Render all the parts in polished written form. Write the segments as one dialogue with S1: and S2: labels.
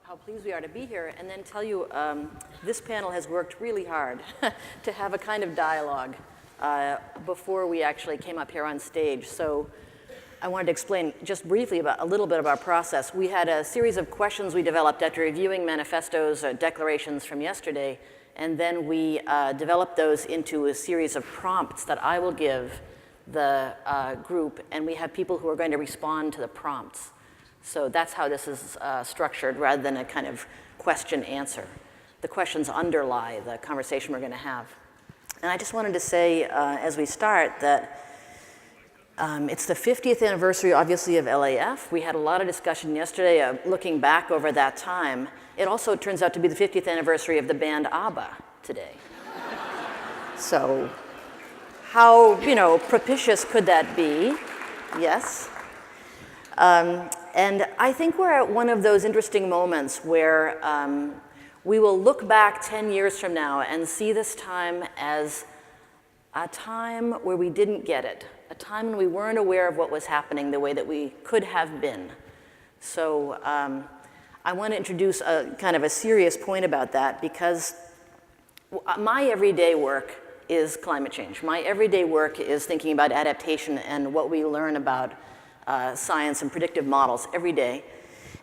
S1: how pleased we are to be here, and then tell you this panel has worked really hard to have a kind of dialogue before we actually came up here on stage. So I wanted to explain just briefly about a little bit of our process. We had a series of questions we developed after reviewing manifestos or declarations from yesterday, and then we developed those into a series of prompts that I will give the group, and we have people who are going to respond to the prompts. So that's how this is structured, rather than a kind of question-answer. The questions underlie the conversation we're going to have. And I just wanted to say, as we start, that it's the 50th anniversary, obviously, of LAF. We had a lot of discussion yesterday looking back over that time. It also turns out to be the 50th anniversary of the band ABBA today. So how, propitious could that be? Yes. And I think we're at one of those interesting moments where we will look back 10 years from now and see this time as a time where we didn't get it, a time when we weren't aware of what was happening the way that we could have been. So I want to introduce a kind of a serious point about that, because my everyday work is climate change. My everyday work is thinking about adaptation and what we learn about science and predictive models every day.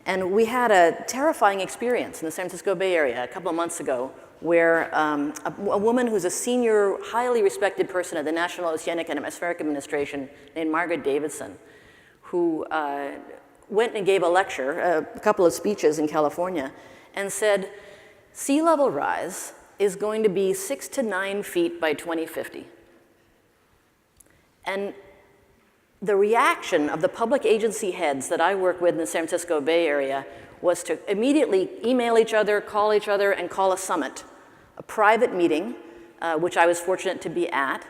S1: And we had a terrifying experience in the San Francisco Bay Area a couple of months ago where a woman who's a senior, highly respected person at the National Oceanic and Atmospheric Administration named Margaret Davidson, who went and gave a lecture, a couple of speeches in California, and said, sea level rise is going to be 6 to 9 feet by 2050. And the reaction of the public agency heads that I work with in the San Francisco Bay Area was to immediately email each other, call each other, and call a summit, a private meeting, which I was fortunate to be at.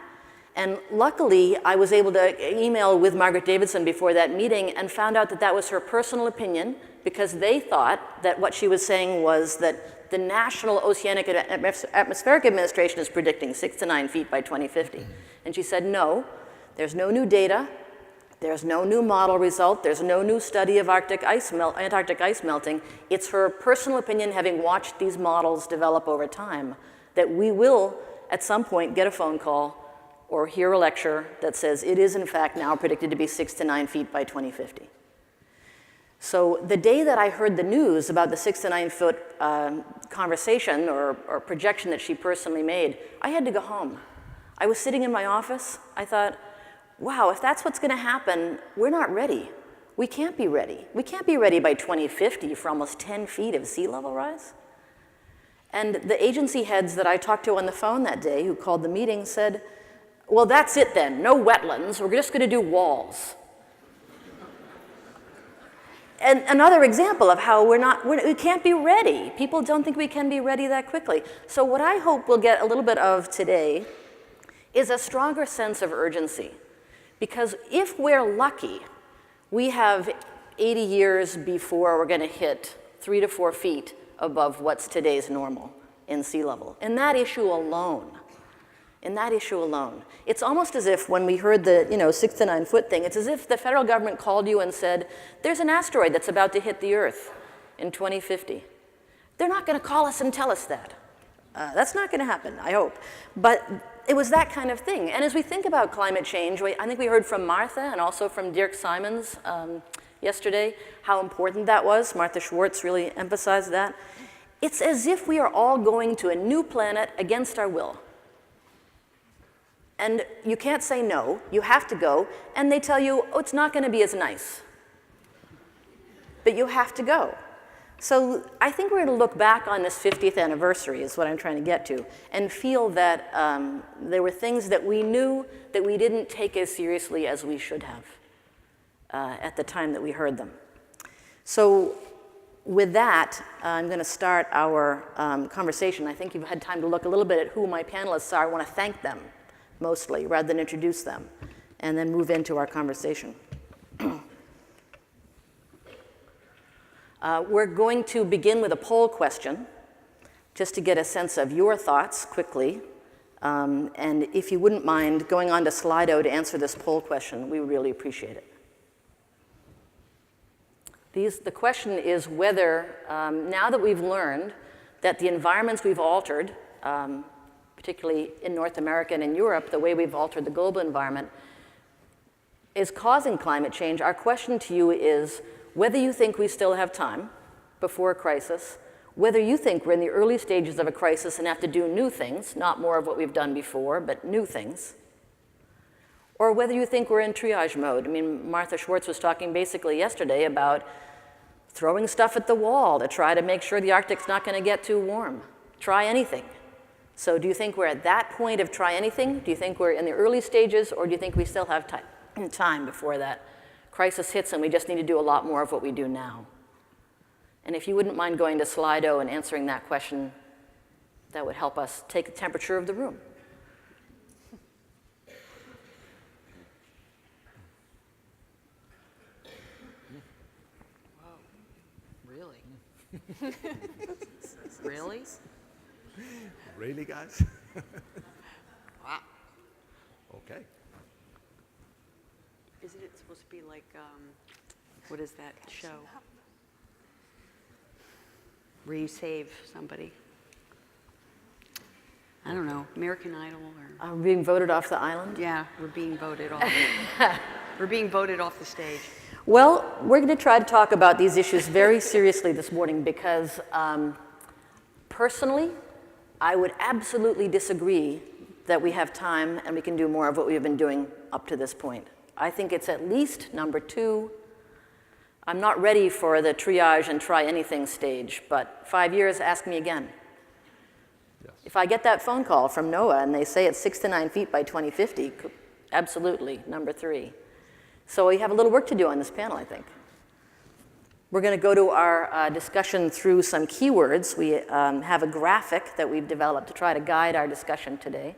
S1: And luckily, I was able to email with Margaret Davidson before that meeting and found out that that was her personal opinion, because they thought that what she was saying was that the National Oceanic and Atmospheric Administration is predicting 6 to 9 feet by 2050. And she said, no, there's no new data. There's no new model result. There's no new study of Antarctic ice melting. It's her personal opinion, having watched these models develop over time, that we will, at some point, get a phone call or hear a lecture that says it is, in fact, now predicted to be 6 to 9 feet by 2050. So the day that I heard the news about the 6 to 9 foot conversation or projection that she personally made, I had to go home. I was sitting in my office. I thought, wow, if that's what's going to happen, we're not ready. We can't be ready. We can't be ready by 2050 for almost 10 feet of sea level rise. And the agency heads that I talked to on the phone that day, who called the meeting, said, well, that's it then. No wetlands. We're just going to do walls. And another example of how we can't be ready. People don't think we can be ready that quickly. So what I hope we'll get a little bit of today is a stronger sense of urgency. Because if we're lucky, we have 80 years before we're going to hit 3 to 4 feet above what's today's normal in sea level. In that issue alone, it's almost as if when we heard the 6 to 9 foot thing, it's as if the federal government called you and said, there's an asteroid that's about to hit the Earth in 2050. They're not going to call us and tell us that. That's not going to happen, I hope. But it was that kind of thing. And as we think about climate change, I think we heard from Martha and also from Dirk Simons yesterday how important that was. Martha Schwartz really emphasized that. It's as if we are all going to a new planet against our will. And you can't say no, you have to go, and they tell you, oh, it's not going to be as nice. But you have to go. So I think we're going to look back on this 50th anniversary, is what I'm trying to get to, and feel that there were things that we knew that we didn't take as seriously as we should have at the time that we heard them. So with that, I'm going to start our conversation. I think you've had time to look a little bit at who my panelists are. I want to thank them, mostly, rather than introduce them, and then move into our conversation. We're going to begin with a poll question, just to get a sense of your thoughts quickly. And if you wouldn't mind going on to Slido to answer this poll question, we would really appreciate it. The question is whether, now that we've learned that the environments we've altered, particularly in North America and in Europe, the way we've altered the global environment, is causing climate change, our question to you is whether you think we still have time before a crisis, whether you think we're in the early stages of a crisis and have to do new things, not more of what we've done before, but new things, or whether you think we're in triage mode. I mean, Martha Schwartz was talking basically yesterday about throwing stuff at the wall to try to make sure the Arctic's not going to get too warm. Try anything. So do you think we're at that point of try anything? Do you think we're in the early stages, or do you think we still have time before that crisis hits and we just need to do a lot more of what we do now? And if you wouldn't mind going to Slido and answering that question, that would help us take the temperature of the room.
S2: Really?
S3: Really, guys?
S2: Wow.
S3: Okay.
S2: Isn't it supposed to be like, what is that show? Where you save somebody? I don't know, American Idol or?
S1: Being voted off the island?
S2: Yeah, we're being voted off. We're being voted off the stage.
S1: Well, we're going to try to talk about these issues very seriously this morning because personally, I would absolutely disagree that we have time and we can do more of what we have been doing up to this point. I think it's at least number 2. I'm not ready for the triage and try anything stage, but 5 years, ask me again.
S3: Yes.
S1: If I get that phone call from NOAA and they say it's 6 to 9 feet by 2050, absolutely, number 3. So we have a little work to do on this panel, I think. We're going to go to our discussion through some keywords. We have a graphic that we've developed to try to guide our discussion today.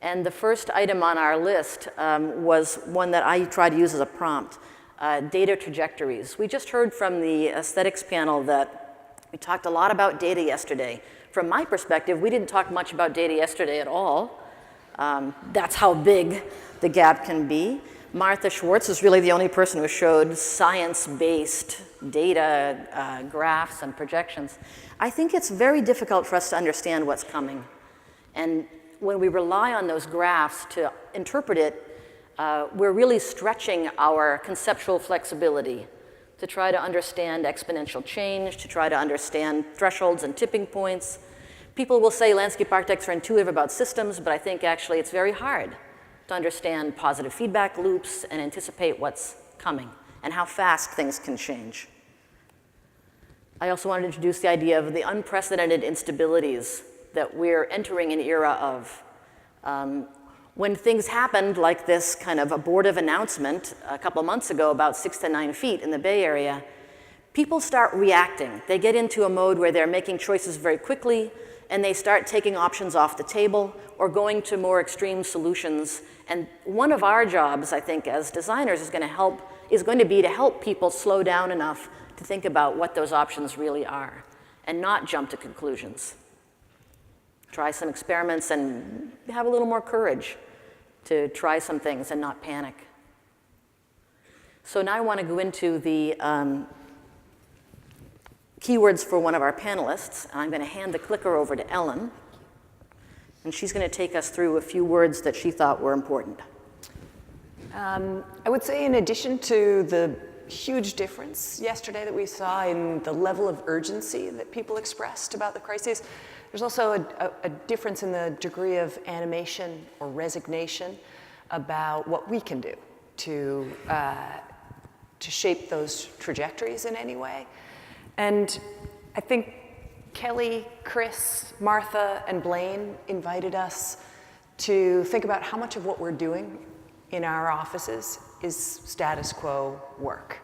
S1: And the first item on our list was one that I try to use as a prompt, data trajectories. We just heard from the aesthetics panel that we talked a lot about data yesterday. From my perspective, we didn't talk much about data yesterday at all. That's how big the gap can be. Martha Schwartz is really the only person who showed science-based data, graphs, and projections. I think it's very difficult for us to understand what's coming. And when we rely on those graphs to interpret it, we're really stretching our conceptual flexibility to try to understand exponential change, to try to understand thresholds and tipping points. People will say landscape architects are intuitive about systems, but I think actually it's very hard to understand positive feedback loops and anticipate what's coming and how fast things can change. I also wanted to introduce the idea of the unprecedented instabilities that we're entering an era of. When things happened like this kind of abortive announcement a couple of months ago about 6 to 9 feet in the Bay Area, people start reacting. They get into a mode where they're making choices very quickly, and they start taking options off the table or going to more extreme solutions. And one of our jobs, I think, as designers is going to be to help people slow down enough to think about what those options really are and not jump to conclusions. Try some experiments and have a little more courage to try some things and not panic. So now I want to go into the keywords for one of our panelists. I'm going to hand the clicker over to Ellen, and she's going to take us through a few words that she thought were important.
S4: I would say in addition to the huge difference yesterday that we saw in the level of urgency that people expressed about the crises, there's also a difference in the degree of animation or resignation about what we can do to shape those trajectories in any way. And I think Kelly, Chris, Martha, and Blaine invited us to think about how much of what we're doing in our offices is status quo work.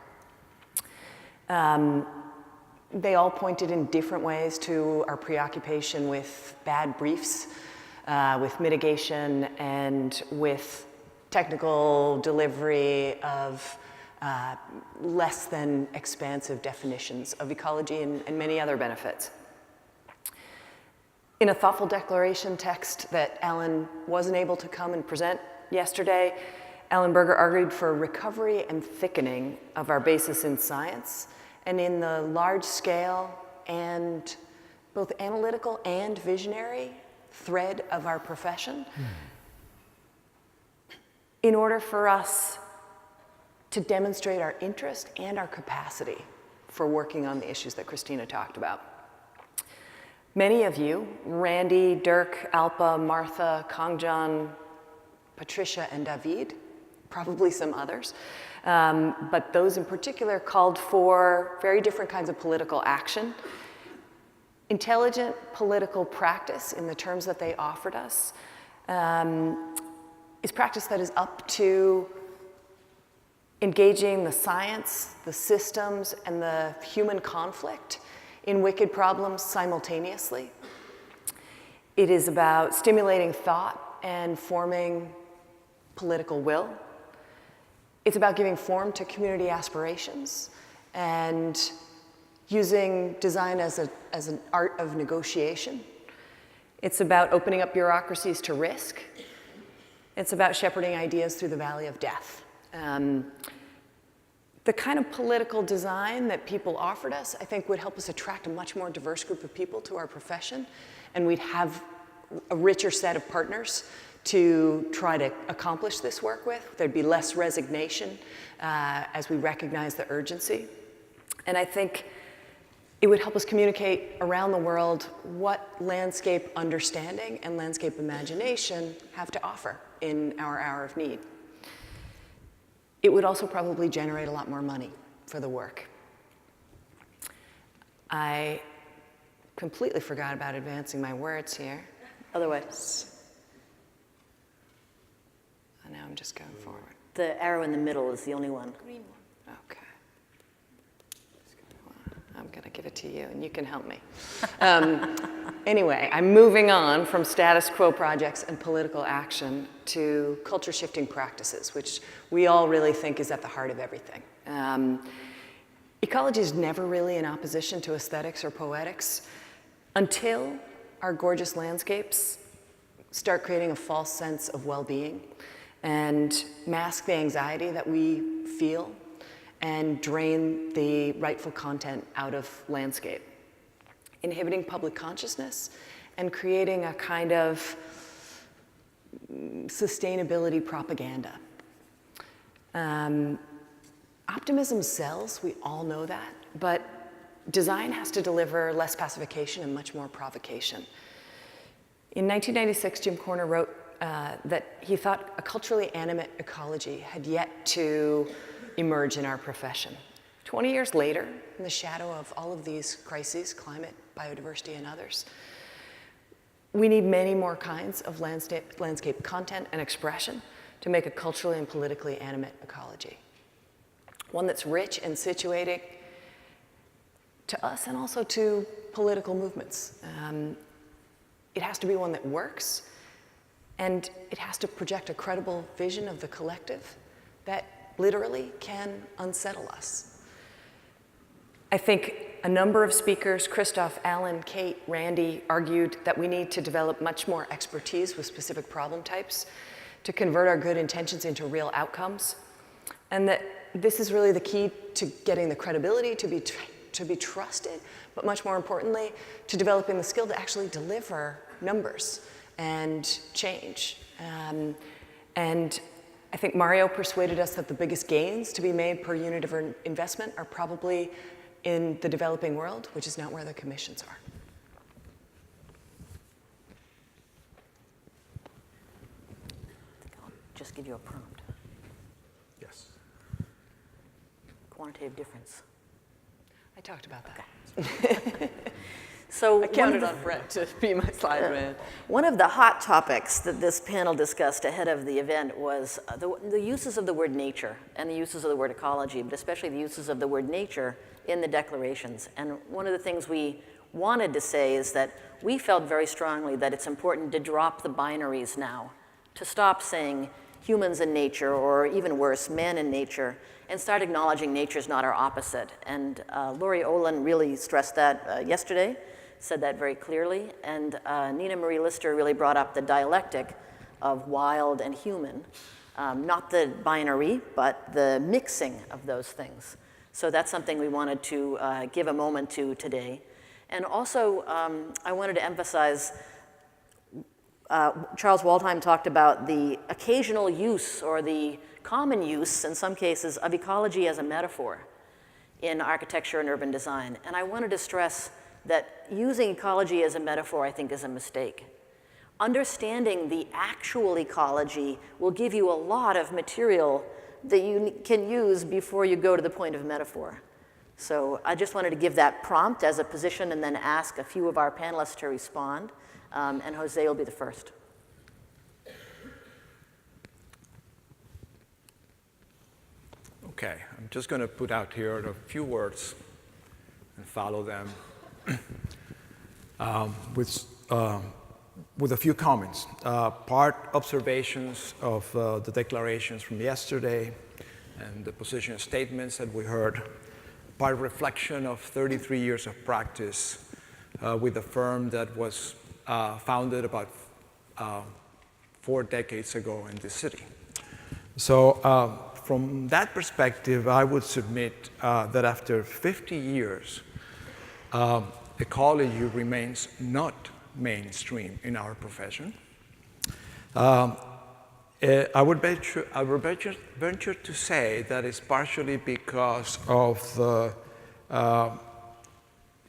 S4: They all pointed in different ways to our preoccupation with bad briefs, with mitigation, and with technical delivery of less than expansive definitions of ecology and many other benefits. In a thoughtful declaration text that Ellen wasn't able to come and present yesterday, Alan Berger argued for recovery and thickening of our basis in science and in the large scale and both analytical and visionary thread of our profession in order for us to demonstrate our interest and our capacity for working on the issues that Kristina talked about. Many of you, Randy, Dirk, Alpa, Martha, Kangjan, Patricia, and David, probably some others, but those in particular called for very different kinds of political action. Intelligent political practice, in the terms that they offered us, is practice that is up to engaging the science, the systems, and the human conflict in wicked problems simultaneously. It is about stimulating thought and forming political will. It's about giving form to community aspirations and using design as an art of negotiation. It's about opening up bureaucracies to risk. It's about shepherding ideas through the valley of death. The kind of political design that people offered us, I think, would help us attract a much more diverse group of people to our profession, and we'd have a richer set of partners to try to accomplish this work with. There'd be less resignation as we recognize the urgency. And I think it would help us communicate around the world what landscape understanding and landscape imagination have to offer in our hour of need. It would also probably generate a lot more money for the work. I completely forgot about advancing my words here.
S1: Otherwise,
S4: And now I'm just going forward.
S1: the arrow in the middle is the only one.
S4: Okay. I'm going to give it to you, and you can help me. Anyway, I'm moving on from status quo projects and political action to culture-shifting practices, which we all really think is at the heart of everything. Ecology is never really in opposition to aesthetics or poetics until our gorgeous landscapes start creating a false sense of well-being and mask the anxiety that we feel and drain the rightful content out of landscape, inhibiting public consciousness and creating a kind of sustainability propaganda. Optimism sells, we all know that, but design has to deliver less pacification and much more provocation. In 1996, Jim Corner wrote that he thought a culturally animate ecology had yet to emerge in our profession. 20 years later, in the shadow of all of these crises, climate, biodiversity, and others, we need many more kinds of landscape content and expression to make a culturally and politically animate ecology. One that's rich and situating to us and also to political movements. It has to be one that works, and it has to project a credible vision of the collective that literally can unsettle us. I think a number of speakers, Christoph, Alan, Kate, Randy, argued that we need to develop much more expertise with specific problem types to convert our good intentions into real outcomes, and that this is really the key to getting the credibility to be trusted, but much more importantly, to developing the skill to actually deliver numbers and change. And I think Mario persuaded us that the biggest gains to be made per unit of investment are probably in the developing world, which is not where the commissions are.
S1: I'll just give you a prompt.
S3: Yes.
S1: Quantitative difference.
S4: I talked about that.
S1: So
S4: I counted on Brett to be my slide man.
S1: one of the hot topics that this panel discussed ahead of the event was the uses of the word nature and the uses of the word ecology, but especially the uses of the word nature in the declarations. And one of the things we wanted to say is that we felt very strongly that it's important to drop the binaries now, to stop saying humans and nature, or even worse, man and nature, and start acknowledging nature's not our opposite. And Laurie Olin really stressed that yesterday, said that very clearly. And Nina Marie Lister really brought up the dialectic of wild and human not the binary, but the mixing of those things. So that's something we wanted to give a moment to today. And also, I wanted to emphasize, Charles Waldheim talked about the occasional use, or the common use in some cases, of ecology as a metaphor in architecture and urban design. And I wanted to stress that using ecology as a metaphor, I think, is a mistake. Understanding the actual ecology will give you a lot of material that you can use before you go to the point of metaphor. So I just wanted to give that prompt as a position and then ask a few of our panelists to respond. And José will be the first.
S3: Okay, I'm just going to put out here a few words and follow them with a few comments. Part observations of the declarations from yesterday and the position statements that we heard. Part reflection of 33 years of practice with a firm that was founded about 4 decades ago in this city. So from that perspective, I would submit that after 50 years, ecology remains not mainstream in our profession. I would venture to say that it's partially because of the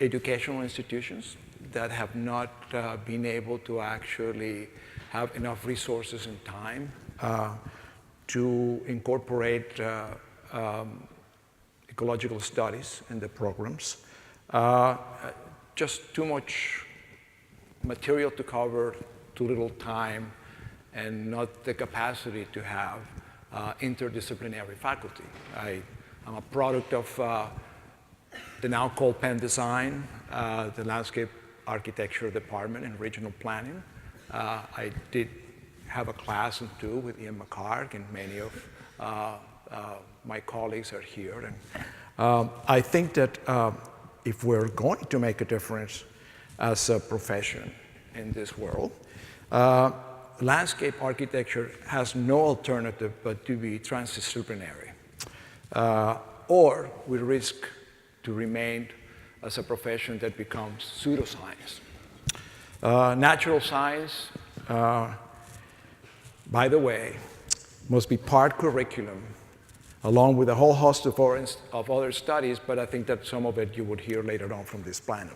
S3: educational institutions that have not been able to actually have enough resources and time to incorporate ecological studies in the programs. Just too much material to cover, too little time, and not the capacity to have interdisciplinary faculty. I'm a product of the now called Penn Design, the landscape architecture department in regional planning. I did have a class or two with Ian McCarg, and many of my colleagues are here. And I think that if we're going to make a difference as a profession in this world, landscape architecture has no alternative but to be transdisciplinary, or we risk to remain as a profession that becomes pseudoscience. Natural science, by the way, must be part curriculum, along with a whole host of other studies, but I think that some of it you would hear later on from this panel.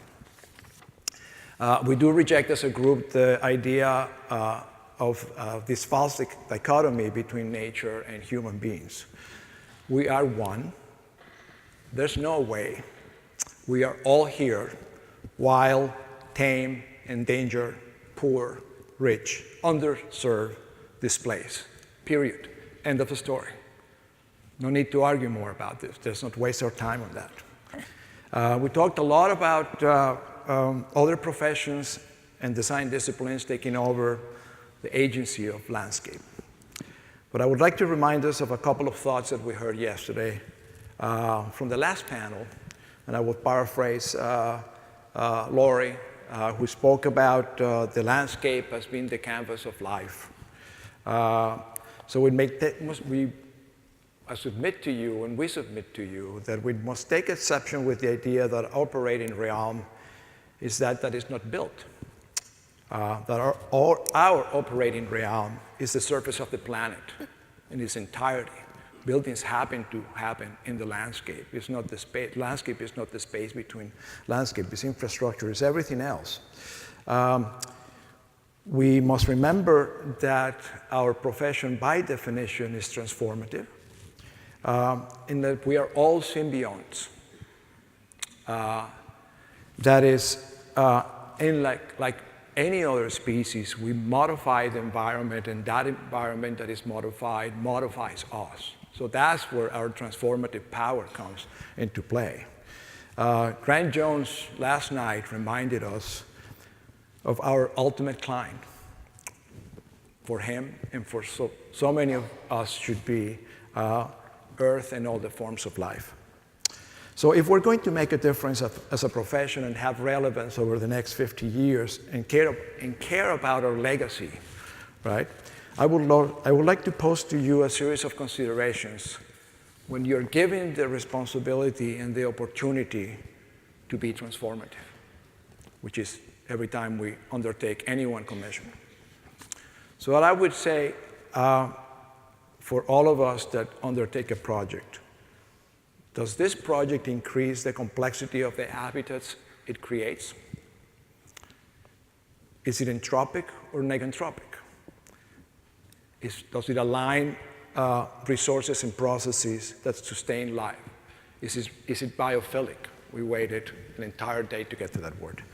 S3: We do reject as a group the idea of this false dichotomy between nature and human beings. We are one. There's no way. We are all here, wild, tame, endangered, poor, rich, underserved, displaced, period. End of the story. No need to argue more about this. Let's not waste our time on that. We talked a lot about other professions and design disciplines taking over the agency of landscape. But I would like to remind us of a couple of thoughts that we heard yesterday from the last panel, and I will paraphrase Lori, who spoke about the landscape as being the canvas of life. So I submit to you, and we submit to you, that we must take exception with the idea that operating realm is that is not built. That our operating realm is the surface of the planet in its entirety. Buildings happen to happen in the landscape. It's not the space. Landscape is not the space between landscape. It's infrastructure. It's everything else. We must remember that our profession, by definition, is transformative, in that we are all symbionts. That is, in like any other species, we modify the environment, and that environment that is modified modifies us. So that's where our transformative power comes into play. Grant Jones last night reminded us of our ultimate client. For him and for so many of us should be Earth and all the forms of life. So if we're going to make a difference as a profession and have relevance over the next 50 years and care about our legacy, right, I would like to pose to you a series of considerations when you're given the responsibility and the opportunity to be transformative, which is every time we undertake any one commission. So what I would say for all of us that undertake a project, does this project increase the complexity of the habitats it creates? Is it entropic or negentropic? Does it align resources and processes that sustain life? Is it biophilic? We waited an entire day to get to that word.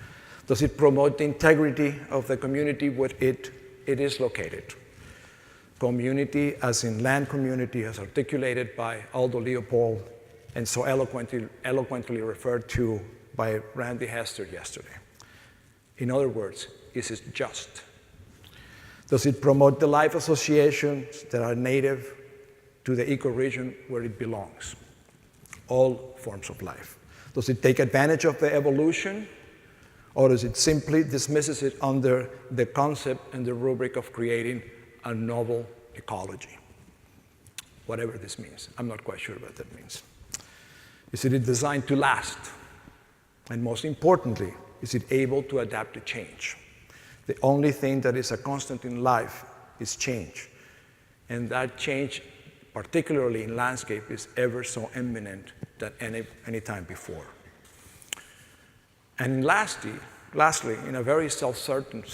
S3: Does it promote the integrity of the community where it is located? Community, as in land community, as articulated by Aldo Leopold and so eloquently referred to by Randy Hester yesterday. In other words, is it just? Does it promote the life associations that are native to the ecoregion where it belongs? All forms of life. Does it take advantage of the evolution, or does it simply dismisses it under the concept and the rubric of creating a novel ecology? Whatever this means. I'm not quite sure what that means. Is it designed to last? And most importantly, is it able to adapt to change? The only thing that is a constant in life is change. And that change, particularly in landscape, is ever so imminent than any time before. And lastly, in a very self-centered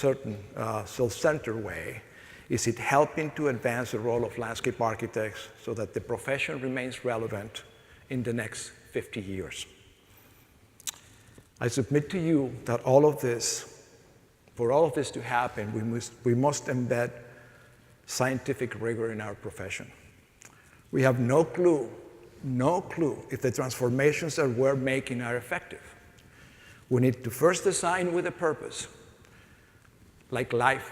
S3: way, is it helping to advance the role of landscape architects so that the profession remains relevant in the next 50 years? I submit to you that for all of this to happen, we must embed scientific rigor in our profession. We have no clue if the transformations that we're making are effective. We need to first design with a purpose, like life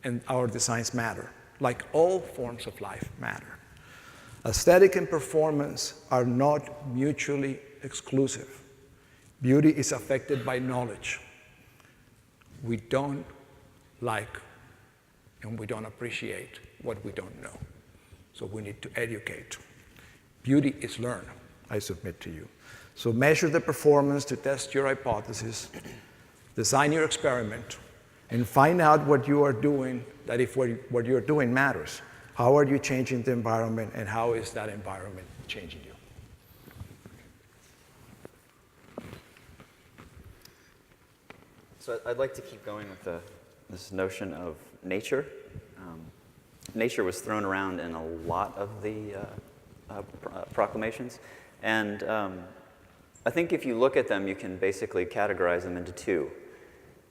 S3: and our designs matter, like all forms of life matter. Aesthetic and performance are not mutually exclusive. Beauty is affected by knowledge. We don't like and we don't appreciate what we don't know. So we need to educate. Beauty is learned, I submit to you. So measure the performance to test your hypothesis, design your experiment, and find out what you are doing, that if what you're doing matters. How are you changing the environment, and how is that environment changing you?
S5: So I'd like to keep going with this notion of nature. Nature was thrown around in a lot of the proclamations. And I think if you look at them, you can basically categorize them into two.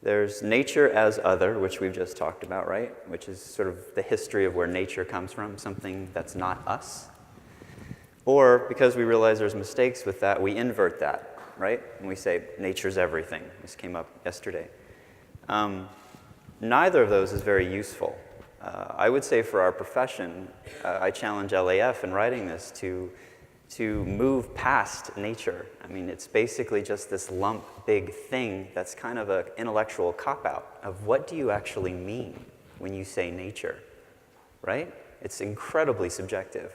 S5: There's nature as other, which we've just talked about, right? Which is sort of the history of where nature comes from, something that's not us. Or, because we realize there's mistakes with that, we invert that. Right? And we say, nature's everything. This came up yesterday. Neither of those is very useful. I would say for our profession, I challenge LAF in writing this to move past nature. I mean, it's basically just this lump big thing that's kind of an intellectual cop-out of what do you actually mean when you say nature, right? It's incredibly subjective.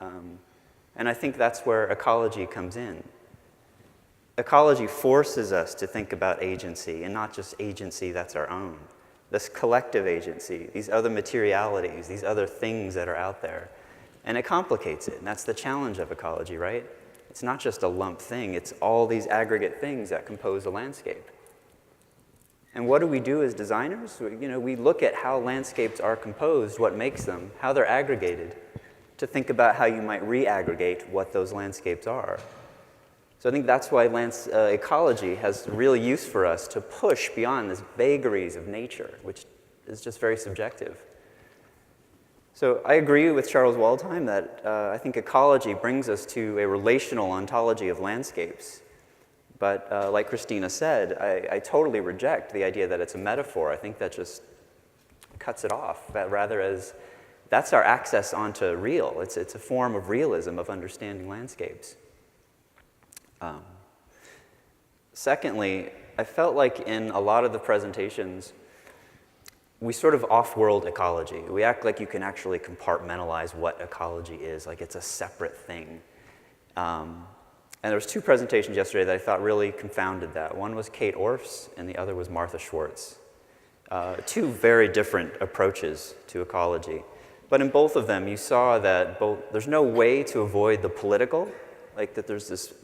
S5: And I think that's where ecology comes in. Ecology forces us to think about agency, and not just agency that's our own. This collective agency, these other materialities, these other things that are out there. And it complicates it, and that's the challenge of ecology, right? It's not just a lump thing, it's all these aggregate things that compose a landscape. And what do we do as designers? We look at how landscapes are composed, what makes them, how they're aggregated, to think about how you might re-aggregate what those landscapes are. So I think that's why ecology has real use for us to push beyond this vagaries of nature, which is just very subjective. So I agree with Charles Waldheim that I think ecology brings us to a relational ontology of landscapes. But like Kristina said, I totally reject the idea that it's a metaphor. I think that just cuts it off, rather as that's our access onto real. It's a form of realism of understanding landscapes. Secondly, I felt like in a lot of the presentations, we sort of off-world ecology. We act like you can actually compartmentalize what ecology is, like it's a separate thing. And there was 2 presentations yesterday that I thought really confounded that. One was Kate Orff's, and the other was Martha Schwartz. 2 very different approaches to ecology. But in both of them, you saw that there's no way to avoid the political, like that there's this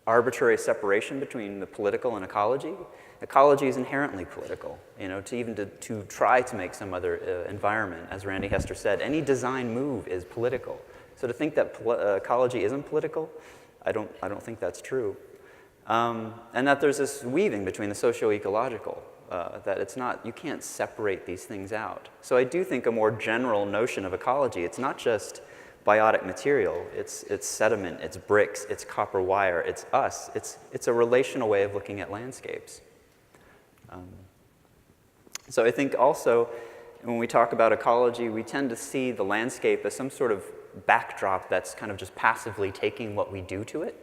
S5: arbitrary separation between the political and ecology. Ecology is inherently political, to try to make some other environment, as Randy Hester said, any design move is political. So to think that ecology isn't political, I don't think that's true. And that there's this weaving between the socio-ecological, that it's not, you can't separate these things out. So I do think a more general notion of ecology, it's not just biotic material, it's sediment, it's bricks, it's copper wire, it's us. It's a relational way of looking at landscapes. So I think also, when we talk about ecology, we tend to see the landscape as some sort of backdrop that's kind of just passively taking what we do to it.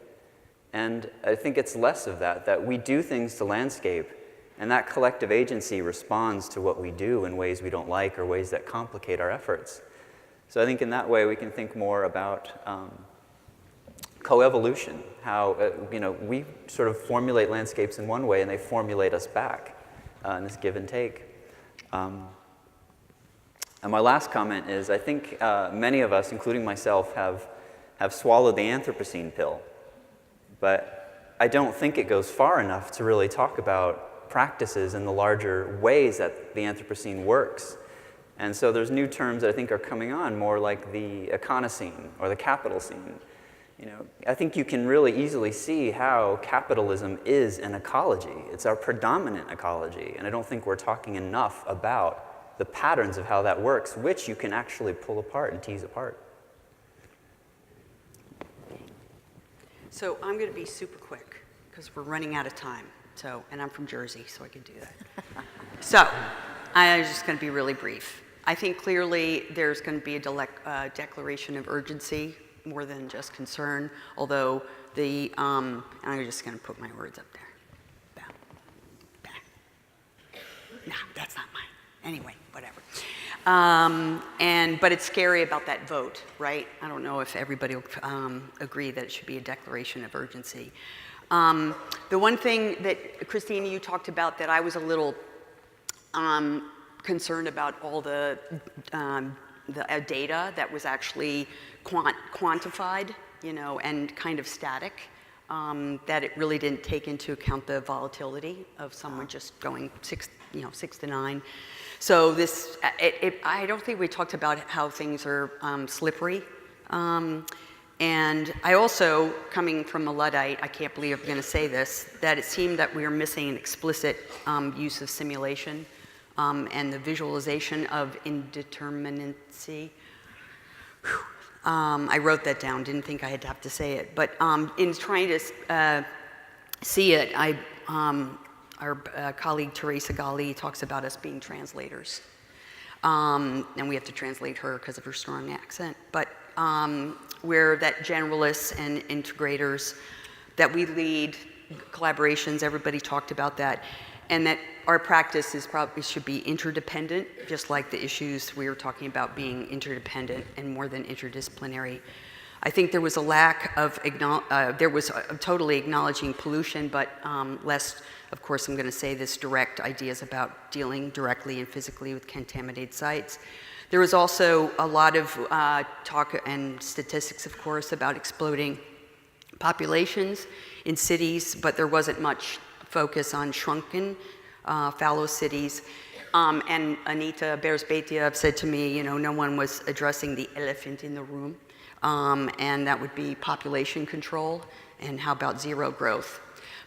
S5: And I think it's less of that we do things to landscape, and that collective agency responds to what we do in ways we don't like or ways that complicate our efforts. So I think in that way we can think more about coevolution, how we sort of formulate landscapes in one way and they formulate us back in this give and take. And my last comment is, I think many of us, including myself, have swallowed the Anthropocene pill. But I don't think it goes far enough to really talk about practices in the larger ways that the Anthropocene works. And so there's new terms that I think are coming on, more like the econocene or the capital scene. I think you can really easily see how capitalism is an ecology. It's our predominant ecology, and I don't think we're talking enough about the patterns of how that works, which you can actually pull apart and tease apart.
S2: So I'm going to be super quick because we're running out of time. And I'm from Jersey, so I can do that. So I'm just going to be really brief. I think clearly there's going to be a declaration of urgency more than just concern, although I'm just going to put my words up there. No, that's not mine. Anyway, whatever. But it's scary about that vote, right? I don't know if everybody will agree that it should be a declaration of urgency. The one thing that, Kristina, you talked about that I was a little concerned about all the data that was actually quantified, and kind of static, that it really didn't take into account the volatility of someone just going 6 to 9. So I don't think we talked about how things are slippery. And I also, coming from a Luddite, I can't believe I'm going to say this, that it seemed that we were missing an explicit use of simulation and the visualization of indeterminacy. I wrote that down, didn't think I had to have to say it. But in trying to see it, our colleague Teresa Gali talks about us being translators. And we have to translate her because of her strong accent. But we're that generalists and integrators, that we lead collaborations, everybody talked about that, and that our practice should be interdependent, just like the issues we were talking about being interdependent and more than interdisciplinary. I think there was a lack of, totally acknowledging pollution, but less, of course, I'm going to say this, direct ideas about dealing directly and physically with contaminated sites. There was also a lot of talk and statistics, of course, about exploding populations in cities, but there wasn't much focus on shrunken, fallow cities. And Anita Bersbeitia said to me, no one was addressing the elephant in the room, and that would be population control, and how about zero growth.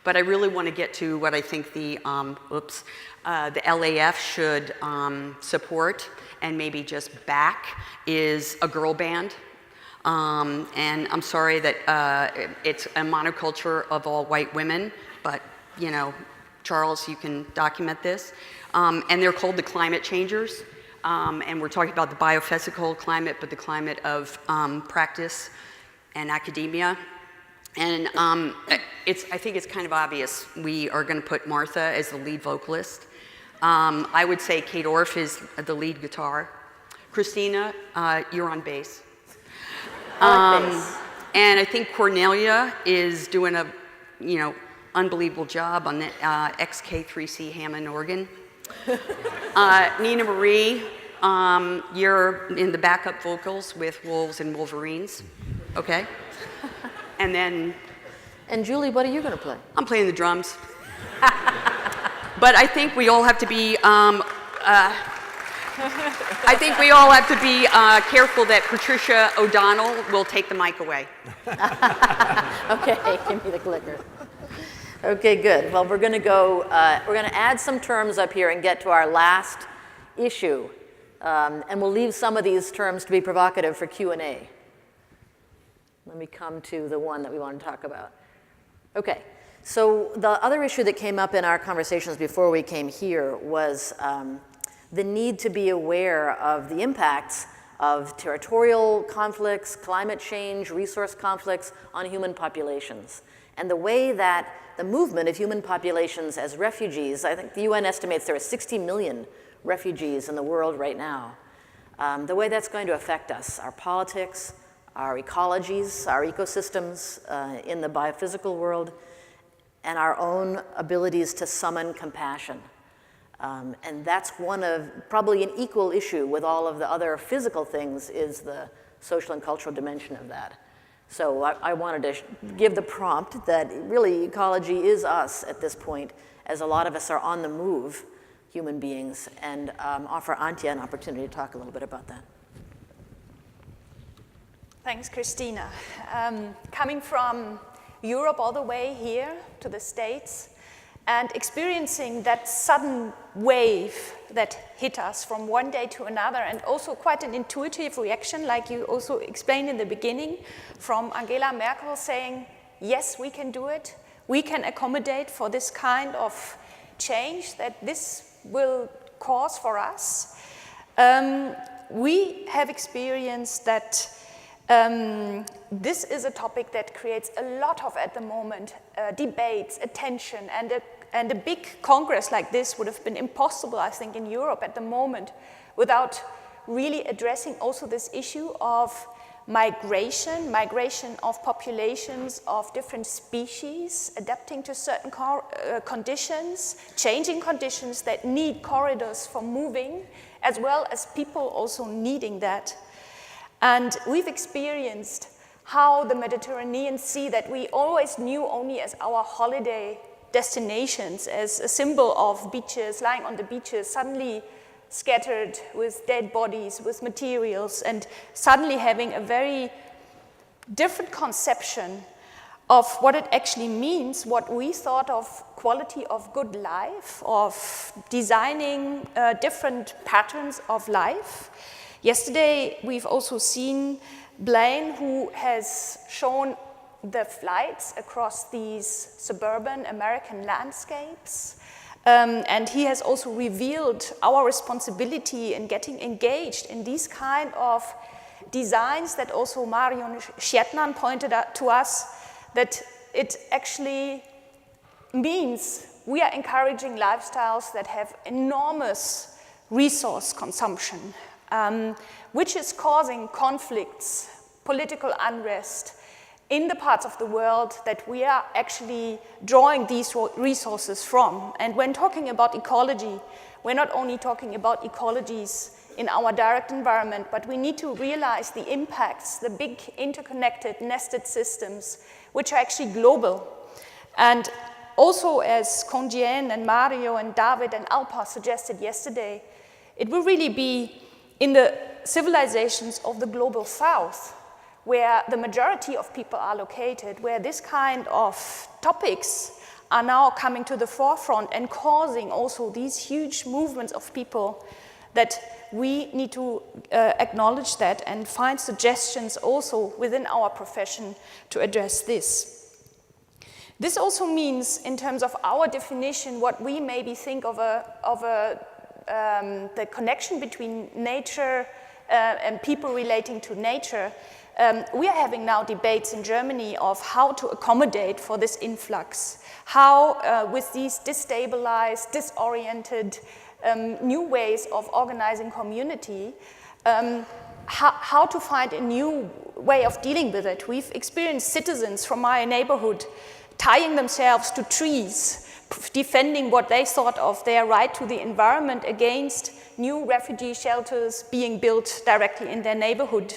S2: But I really want to get to what I think the LAF should support and maybe just back is a girl band. And I'm sorry that it's a monoculture of all white women, but Charles, you can document this. And they're called the climate changers. And we're talking about the biophysical climate, but the climate of practice and academia. And I think it's kind of obvious. We are going to put Martha as the lead vocalist. I would say Kate Orff is the lead guitar. Kristina, you're on bass.
S1: I like bass.
S2: And I think Cornelia is doing a, unbelievable job on the XK3C Hammond organ. Nina Marie, you're in the backup vocals with Wolves and Wolverines, okay? And then...
S1: And Julie, what are you going to play?
S2: I'm playing the drums. But I think we all have to be, careful that Patricia O'Donnell will take the mic away.
S1: Okay, give me the clicker. Okay, good. Well, we're going to add some terms up here and get to our last issue. And we'll leave some of these terms to be provocative for Q&A. Let me come to the one that we want to talk about. Okay, so the other issue that came up in our conversations before we came here was the need to be aware of the impacts of territorial conflicts, climate change, resource conflicts on human populations. And the way that the movement of human populations as refugees, I think the UN estimates there are 60 million refugees in the world right now, the way that's going to affect us, our politics, our ecologies, our ecosystems in the biophysical world, and our own abilities to summon compassion. And that's one of, probably an equal issue with all of the other physical things, is the social and cultural dimension of that. So I wanted to give the prompt that really ecology is us at this point, as a lot of us are on the move, human beings, and offer Antje an opportunity to talk a little bit about that.
S6: Thanks, Kristina. Coming from Europe all the way here to the States and experiencing that sudden wave that hit us from one day to another, and also quite an intuitive reaction, like you also explained in the beginning, from Angela Merkel saying, yes, we can do it. We can accommodate for this kind of change that this will cause for us. We have experienced that this is a topic that creates a lot of, at the moment, debates, attention, and a big congress like this would have been impossible, I think, in Europe at the moment, without really addressing also this issue of migration of populations of different species, adapting to certain conditions, changing conditions that need corridors for moving, as well as people also needing that. And we've experienced how the Mediterranean Sea, that we always knew only as our holiday destinations, as a symbol of beaches, lying on the beaches, suddenly scattered with dead bodies, with materials, and suddenly having a very different conception of what it actually means, what we thought of quality of good life, of designing different patterns of life. Yesterday, we've also seen Blaine, who has shown the flights across these suburban American landscapes. And he has also revealed our responsibility in getting engaged in these kind of designs that also Marion Schietnan pointed out to us, that it actually means we are encouraging lifestyles that have enormous resource consumption, which is causing conflicts, political unrest in the parts of the world that we are actually drawing these resources from. And when talking about ecology, we're not only talking about ecologies in our direct environment, but we need to realize the impacts, the big interconnected, nested systems, which are actually global. And also, as Condien and Mario and David and Alpa suggested yesterday, it will really be in the civilizations of the global south, where the majority of people are located, where this kind of topics are now coming to the forefront and causing also these huge movements of people, that we need to acknowledge that and find suggestions also within our profession to address this. This also means, in terms of our definition, what we maybe think of the connection between nature and people relating to nature. We are having now debates in Germany of how to accommodate for this influx, how with these destabilized, disoriented new ways of organizing community, how to find a new way of dealing with it. We've experienced citizens from my neighborhood tying themselves to trees, defending what they thought of their right to the environment against new refugee shelters being built directly in their neighborhood,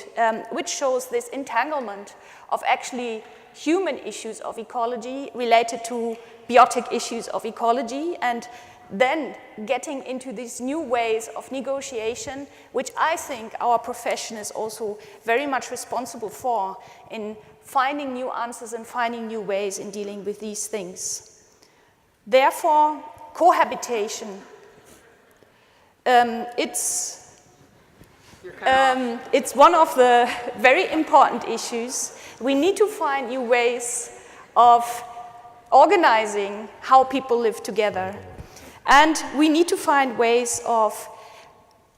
S6: which shows this entanglement of actually human issues of ecology related to biotic issues of ecology, and then getting into these new ways of negotiation, which I think our profession is also very much responsible for in finding new answers and finding new ways in dealing with these things. Therefore, cohabitation, it's one of the very important issues. We need to find new ways of organizing how people live together. And we need to find ways of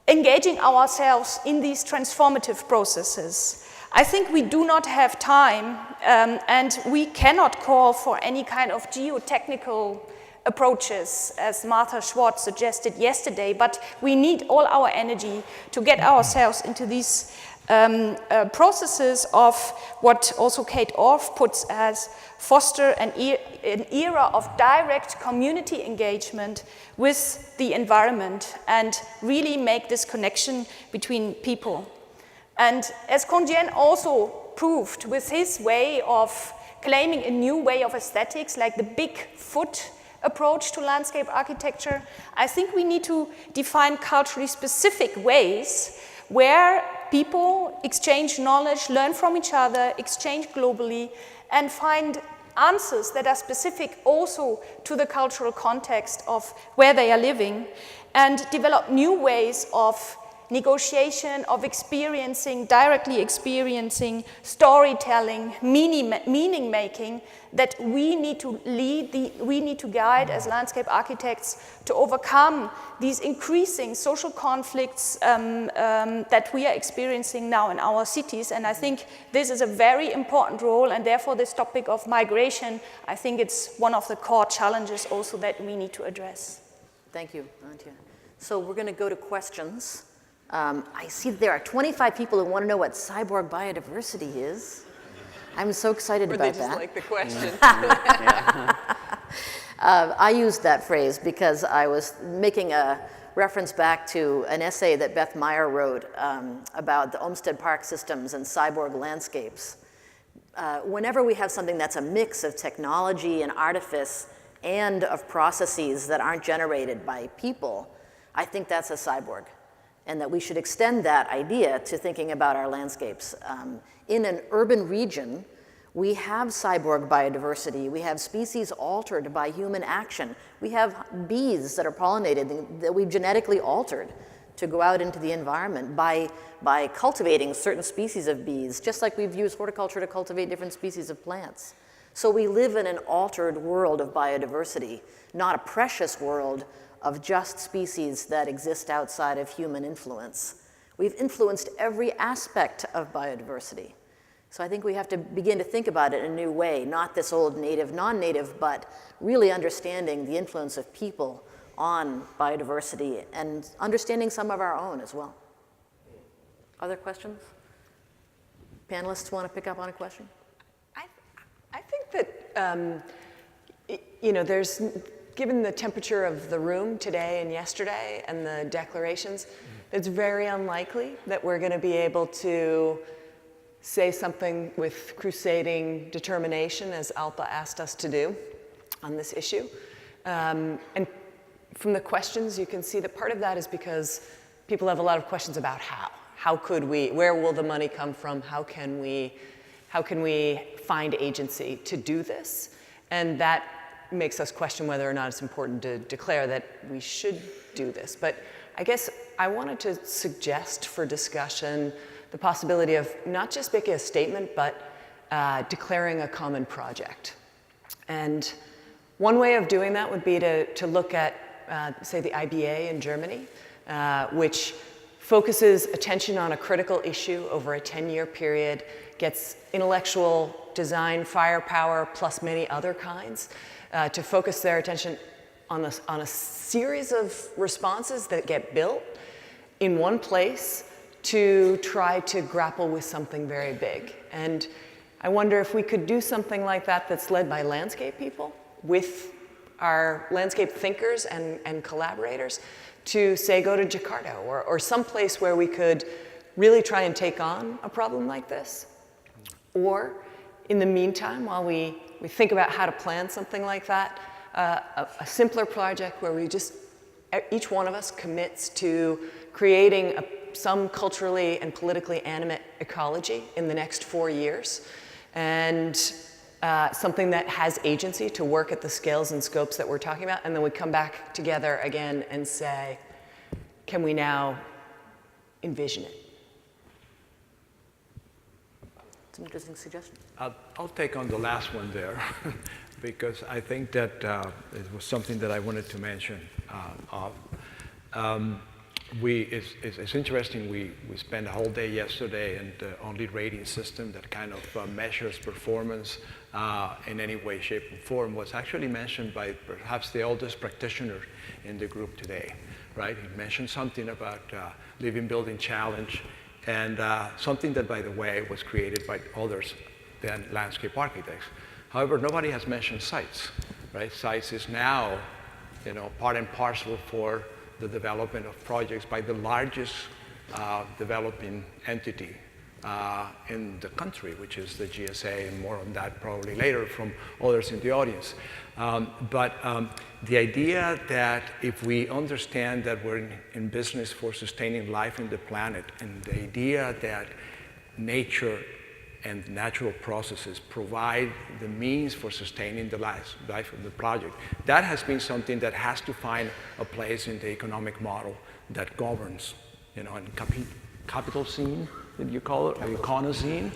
S6: engaging ourselves in these transformative processes. I think we do not have time, and we cannot call for any kind of geotechnical approaches, as Martha Schwartz suggested yesterday, but we need all our energy to get ourselves into these processes of what also Kate Orff puts as foster an era of direct community engagement with the environment and really make this connection between people. And as Condien also proved with his way of claiming a new way of aesthetics, like the big foot approach to landscape architecture, I think we need to define culturally specific ways where people exchange knowledge, learn from each other, exchange globally, and find answers that are specific also to the cultural context of where they are living, and develop new ways of negotiation, of experiencing, directly experiencing, storytelling, meaning making, that we need to we need to guide as landscape architects to overcome these increasing social conflicts that we are experiencing now in our cities. And I think this is a very important role, and therefore this topic of migration, I think it's one of the core challenges also that we need to address.
S1: Thank you, Antje. So we're going to go to questions. I see that there are 25 people who want to know what cyborg biodiversity is. I'm so excited about that.
S4: Or they just like the question.
S1: I used that phrase because I was making a reference back to an essay that Beth Meyer wrote about the Olmsted Park systems and cyborg landscapes. Whenever we have something that's a mix of technology and artifice and of processes that aren't generated by people, I think that's a cyborg. And that we should extend that idea to thinking about our landscapes. In an urban region, we have cyborg biodiversity. We have species altered by human action. We have bees that are pollinated that we've genetically altered to go out into the environment by cultivating certain species of bees, just like we've used horticulture to cultivate different species of plants. So we live in an altered world of biodiversity, not a precious world of just species that exist outside of human influence. We've influenced every aspect of biodiversity. So I think we have to begin to think about it in a new way, not this old native, non-native, but really understanding the influence of people on biodiversity and understanding some of our own as well. Other questions? Panelists want to pick up on a question?
S4: I think that, there's, given the temperature of the room today and yesterday and the declarations, it's very unlikely that we're going to be able to say something with crusading determination, as Alpa asked us to do on this issue. And from the questions, you can see that part of that is because people have a lot of questions about how. How could we, where will the money come from? How can we find agency to do this? And that makes us question whether or not it's important to declare that we should do this. But I guess I wanted to suggest for discussion the possibility of not just making a statement, but declaring a common project. And one way of doing that would be to look at, say, the IBA in Germany, which focuses attention on a critical issue over a 10-year period, gets intellectual design firepower plus many other kinds to focus their attention on a series of responses that get built in one place to try to grapple with something very big. And I wonder if we could do something like that that's led by landscape people with our landscape thinkers and collaborators to, say, go to Jakarta or someplace where we could really try and take on a problem like this. Or in the meantime, while we think about how to plan something like that, a simpler project where we just, each one of us commits to creating some culturally and politically animate ecology in the next 4 years, and something that has agency to work at the scales and scopes that we're talking about, and then we come back together again and say, can we now envision it?
S1: It's an interesting suggestion.
S3: I'll take on the last one there, because I think that it was something that I wanted to mention. It's interesting, we spent a whole day yesterday, and the only rating system that kind of measures performance in any way, shape, or form was actually mentioned by perhaps the oldest practitioner in the group today, right? He mentioned something about Living Building Challenge, and something that, by the way, was created by others than landscape architects. However, nobody has mentioned sites, right? Sites is now, part and parcel for the development of projects by the largest developing entity in the country, which is the GSA, and more on that probably later from others in the audience. But the idea that if we understand that we're in business for sustaining life in the planet, and the idea that nature and natural processes provide the means for sustaining the life of the project, that has been something that has to find a place in the economic model that governs, in capital scene, that you call it, or econoscene.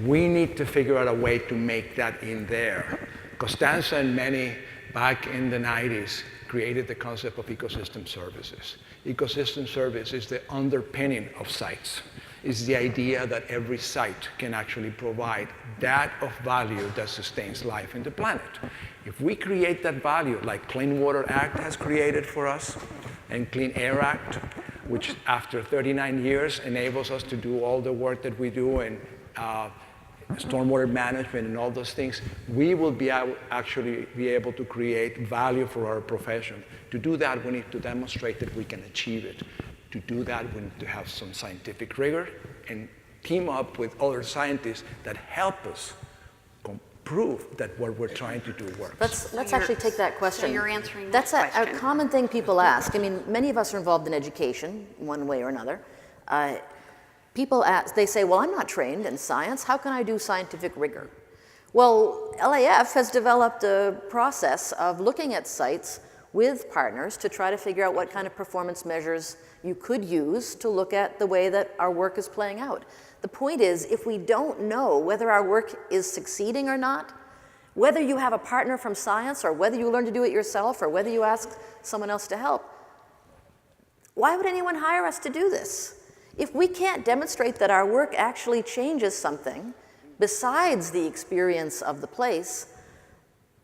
S3: We need to figure out a way to make that in there. Costanza and many back in the 90s created the concept of ecosystem services. Ecosystem service is the underpinning of sites. It's the idea that every site can actually provide that of value that sustains life in the planet. If we create that value, like Clean Water Act has created for us, and Clean Air Act, which after 39 years enables us to do all the work that we do in stormwater management and all those things, we will actually be able to create value for our profession. To do that, we need to demonstrate that we can achieve it. To do that, we need to have some scientific rigor and team up with other scientists that help us prove that what we're trying to do works.
S1: Let's actually take that question.
S2: So you're answering that
S1: That's
S2: question.
S1: a common thing people ask. I mean, many of us are involved in education, one way or another. People ask, they say, well, I'm not trained in science. How can I do scientific rigor? Well, LAF has developed a process of looking at sites with partners to try to figure out what kind of performance measures you could use to look at the way that our work is playing out. The point is, if we don't know whether our work is succeeding or not, whether you have a partner from science or whether you learn to do it yourself or whether you ask someone else to help, why would anyone hire us to do this? If we can't demonstrate that our work actually changes something besides the experience of the place,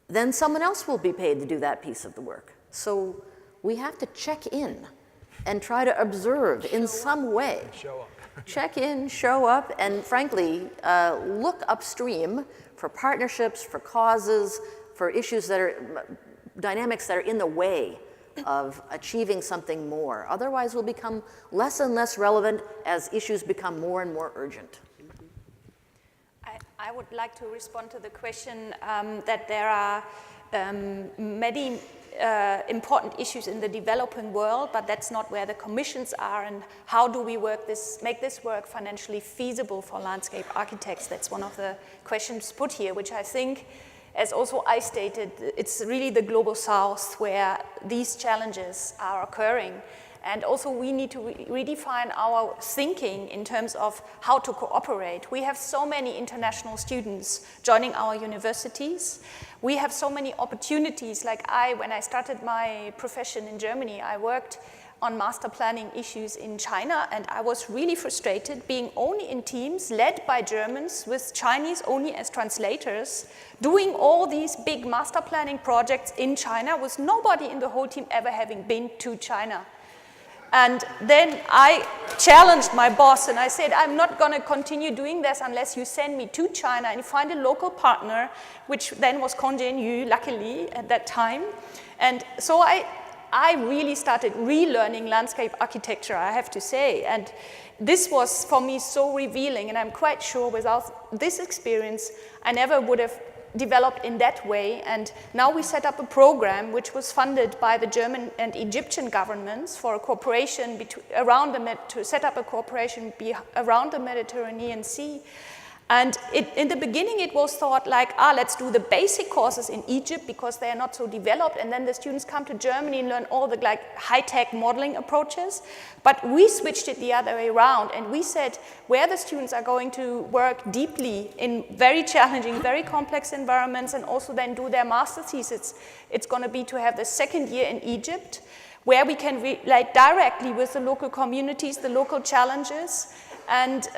S1: then someone else will be paid to do that piece of the work. So we have to check in and try to observe in some way.
S3: Show up.
S1: Check in, show up, and frankly, look upstream for partnerships, for causes, for issues that are, dynamics that are in the way of achieving something more. Otherwise, we'll become less and less relevant as issues become more and more urgent.
S6: I would like to respond to the question that there are many important issues in the developing world, but that's not where the commissions are, and how do we make this work financially feasible for landscape architects? That's one of the questions put here, which I think, as also I stated, it's really the global south where these challenges are occurring. And also we need to redefine our thinking in terms of how to cooperate. We have so many international students joining our universities. We have so many opportunities. Like when I started my profession in Germany, I worked on master planning issues in China, and I was really frustrated being only in teams led by Germans with Chinese only as translators, doing all these big master planning projects in China with nobody in the whole team ever having been to China. And then I challenged my boss and I said, I'm not going to continue doing this unless you send me to China and find a local partner, which then was Congenu, luckily, at that time. And so I really started relearning landscape architecture, I have to say. And this was, for me, so revealing. And I'm quite sure without this experience, I never would have developed in that way. And now we set up a program which was funded by the German and Egyptian governments for a cooperation to set up a cooperation around the Mediterranean Sea. And in the beginning, it was thought like, let's do the basic courses in Egypt because they are not so developed, and then the students come to Germany and learn all the high-tech modeling approaches. But we switched it the other way around, and we said where the students are going to work deeply in very challenging, very complex environments, and also then do their master thesis, it's going to be to have the second year in Egypt, where we can relate directly with the local communities, the local challenges, and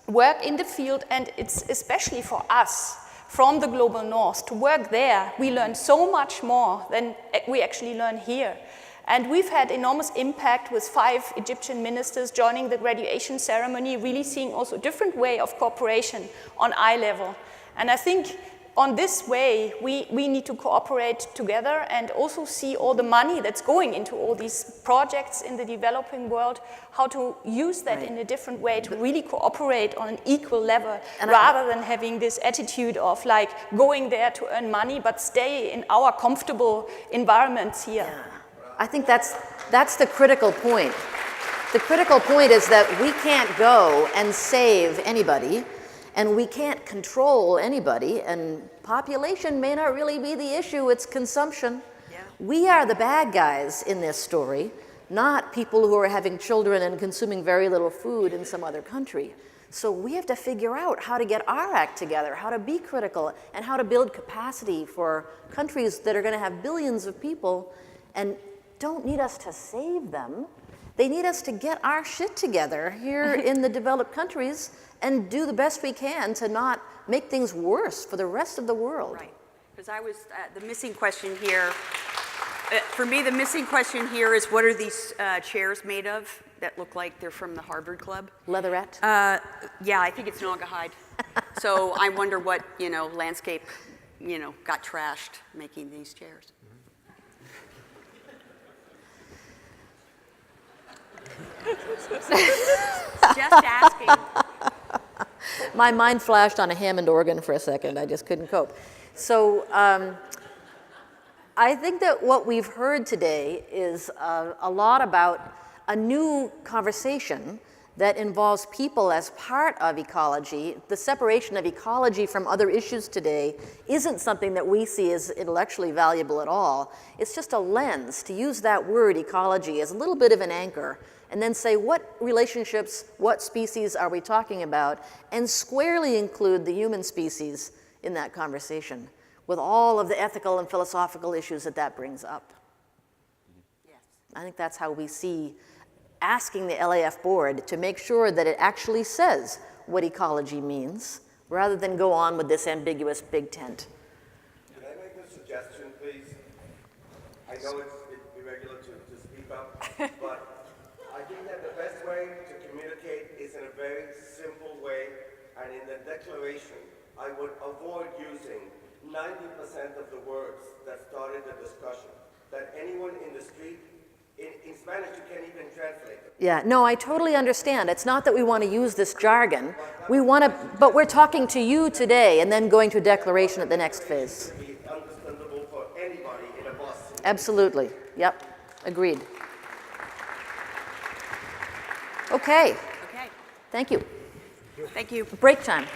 S6: work in the field. And it's especially for us from the global north to work there. We learn so much more than we actually learn here. And we've had enormous impact with 5 Egyptian ministers joining the graduation ceremony, really seeing also a different way of cooperation on eye level. And I think on this way, we need to cooperate together and also see all the money that's going into all these projects in the developing world, how to use that in a different way to really cooperate on an equal level, rather than having this attitude of going there to earn money, but stay in our comfortable environments here.
S1: Yeah. I think that's the critical point. The critical point is that we can't go and save anybody, and we can't control anybody, and population may not really be the issue, it's consumption. Yeah. We are the bad guys in this story, not people who are having children and consuming very little food in some other country. So we have to figure out how to get our act together, how to be critical, and how to build capacity for countries that are going to have billions of people and don't need us to save them. They need us to get our shit together here in the developed countries and do the best we can to not make things worse for the rest of the world.
S2: Right, because I was, the missing question here, for me the missing question here is what are these chairs made of that look like they're from the Harvard Club?
S1: Leatherette?
S2: Yeah, I think it's Naugahyde. So I wonder what, landscape, got trashed making these chairs. Just asking.
S1: My mind flashed on a Hammond organ for a second. I just couldn't cope. So I think that what we've heard today is a lot about a new conversation that involves people as part of ecology. The separation of ecology from other issues today isn't something that we see as intellectually valuable at all. It's just a lens to use that word ecology as a little bit of an anchor and then say what relationships, what species are we talking about, and squarely include the human species in that conversation with all of the ethical and philosophical issues that brings up. Yes. I think that's how we see asking the LAF board to make sure that it actually says what ecology means, rather than go on with this ambiguous big tent.
S7: Can I make a suggestion, please? I know it's irregular to speak up, but I think that the best way to communicate is in a very simple way, and in the declaration, I would avoid using 90% of the words that started the discussion, that anyone in the street, in Spanish, you can't even translate it.
S1: Yeah, no, I totally understand. It's not that we want to use this jargon. We want to, but we're talking to you today and then going to a declaration at the next phase.
S7: It should be understandable for anybody in a bus.
S1: Absolutely. Yep. Agreed. Okay.
S2: Okay.
S1: Thank you.
S2: Thank you.
S1: Break time.